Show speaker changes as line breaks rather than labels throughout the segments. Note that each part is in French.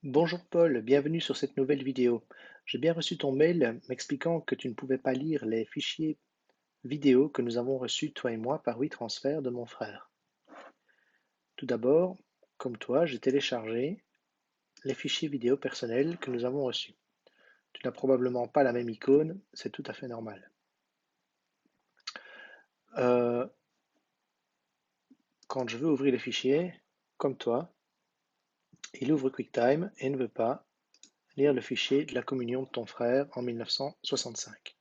Bonjour Paul, bienvenue sur cette nouvelle vidéo. J'ai bien reçu ton mail m'expliquant que tu ne pouvais pas lire les fichiers vidéo que nous avons reçus, toi et moi, par WeTransfer de mon frère. Tout d'abord, comme toi, j'ai téléchargé les fichiers vidéo personnels que nous avons reçus. Tu n'as probablement pas la même icône, c'est tout à fait normal. Euh, Quand je veux ouvrir les fichiers, comme toi, il ouvre QuickTime et ne veut pas lire le fichier de la communion de ton frère en 1965.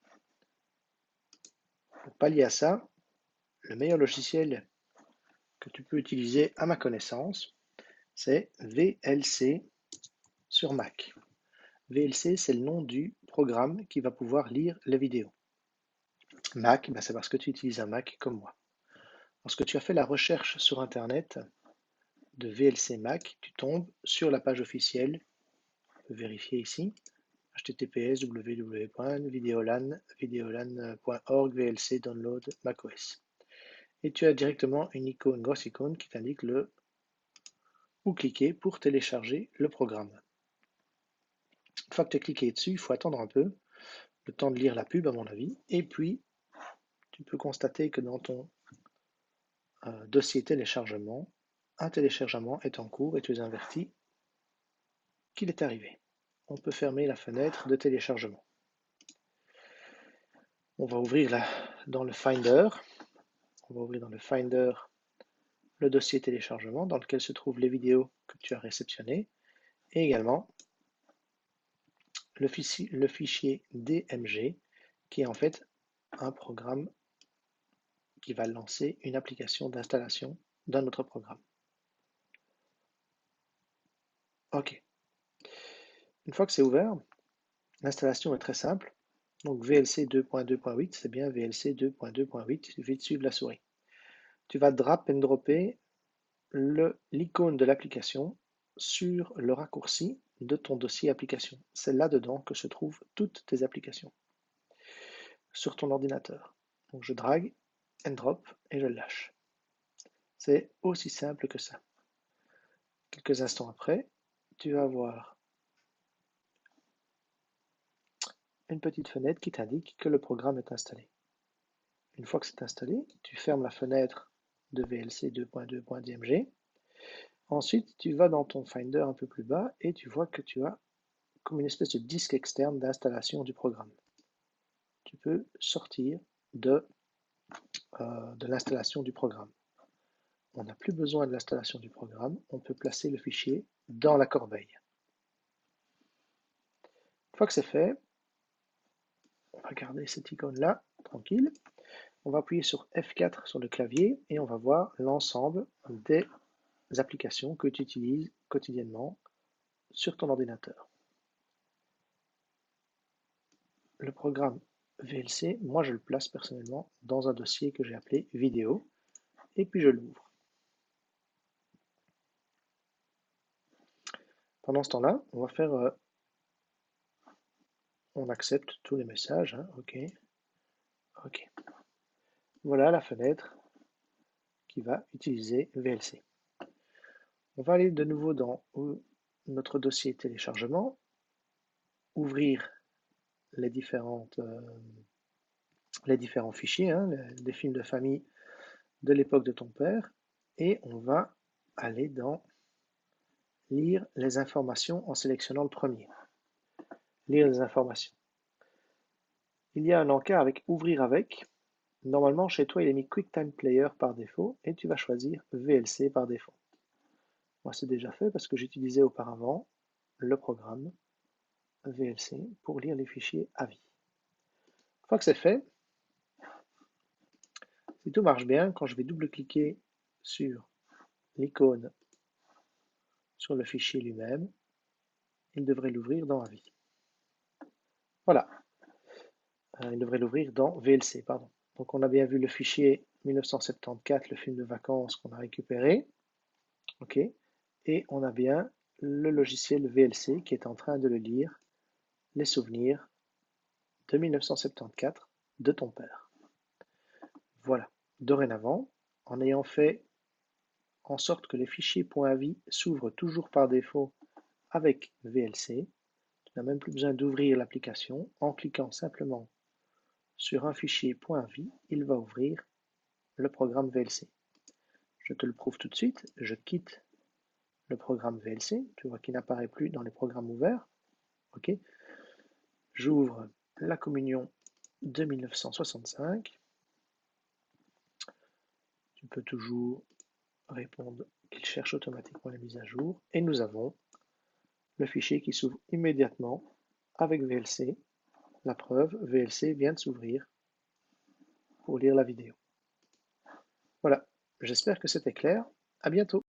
Pour pallier à ça, le meilleur logiciel que tu peux utiliser à ma connaissance, c'est VLC sur Mac. VLC, c'est le nom du programme qui va pouvoir lire les vidéos. Mac, c'est parce que tu utilises un Mac comme moi. Lorsque tu as fait la recherche sur Internet de VLC Mac, tu tombes sur la page officielle, vérifier ici, https://videolan.org VLC download macOS. Et tu as directement une icône, grosse icône, qui t'indique le où cliquer pour télécharger le programme. Une fois que tu as cliqué dessus, il faut attendre un peu, le temps de lire la pub à mon avis, et puis tu peux constater que dans ton dossier téléchargement, un téléchargement est en cours et tu es averti qu'il est arrivé. On peut fermer la fenêtre de téléchargement. On va ouvrir dans le Finder, le dossier téléchargement dans lequel se trouvent les vidéos que tu as réceptionnées et également le fichier DMG qui est en fait un programme qui va lancer une application d'installation d'un autre programme. OK. Une fois que c'est ouvert, l'installation est très simple. Donc VLC 2.2.8, c'est bien VLC 2.2.8, il suffit de suivre la souris. Tu vas drag and dropper l'icône de l'application sur le raccourci de ton dossier application. C'est là-dedans que se trouvent toutes tes applications sur ton ordinateur. Donc je drag and drop et je lâche. C'est aussi simple que ça. Quelques instants après, tu vas avoir une petite fenêtre qui t'indique que le programme est installé. Une fois que c'est installé, tu fermes la fenêtre de VLC 2.2.dmg. Ensuite, tu vas dans ton Finder un peu plus bas et tu vois que tu as comme une espèce de disque externe d'installation du programme. Tu peux sortir de l'installation du programme. On n'a plus besoin de l'installation du programme, on peut placer le fichier dans la corbeille. Une fois que c'est fait, on va garder cette icône-là, tranquille. On va appuyer sur F4 sur le clavier et on va voir l'ensemble des applications que tu utilises quotidiennement sur ton ordinateur. Le programme VLC, moi je le place personnellement dans un dossier que j'ai appelé vidéo et puis je l'ouvre. Pendant ce temps-là, on va faire, on accepte tous les messages, hein, OK, OK. Voilà la fenêtre qui va utiliser VLC. On va aller de nouveau dans notre dossier téléchargement, ouvrir les différents fichiers, hein, des films de famille de l'époque de ton père, et on va aller dans lire les informations en sélectionnant le premier. Lire les informations. Il y a un encart avec ouvrir avec. Normalement, chez toi, il est mis QuickTime Player par défaut et tu vas choisir VLC par défaut. Moi, c'est déjà fait parce que j'utilisais auparavant le programme VLC pour lire les fichiers à vie. Une fois que c'est fait, si tout marche bien, quand je vais double-cliquer sur l'icône sur le fichier lui-même, il devrait l'ouvrir dans AVI. Voilà, il devrait l'ouvrir dans VLC, pardon. Donc on a bien vu le fichier 1974, le film de vacances qu'on a récupéré. OK. Et on a bien le logiciel VLC qui est en train de le lire, les souvenirs de 1974 de ton père. Voilà. Dorénavant, en ayant fait en sorte que les fichiers .avi s'ouvrent toujours par défaut avec VLC. Tu n'as même plus besoin d'ouvrir l'application. En cliquant simplement sur un fichier .vi, il va ouvrir le programme VLC. Je te le prouve tout de suite. Je quitte le programme VLC. Tu vois qu'il n'apparaît plus dans les programmes ouverts. OK. J'ouvre la communion de 1965. Tu peux toujours répondre qu'il cherche automatiquement la mise à jour. Et nous avons le fichier qui s'ouvre immédiatement avec VLC. La preuve, VLC vient de s'ouvrir pour lire la vidéo. Voilà, j'espère que c'était clair. À bientôt.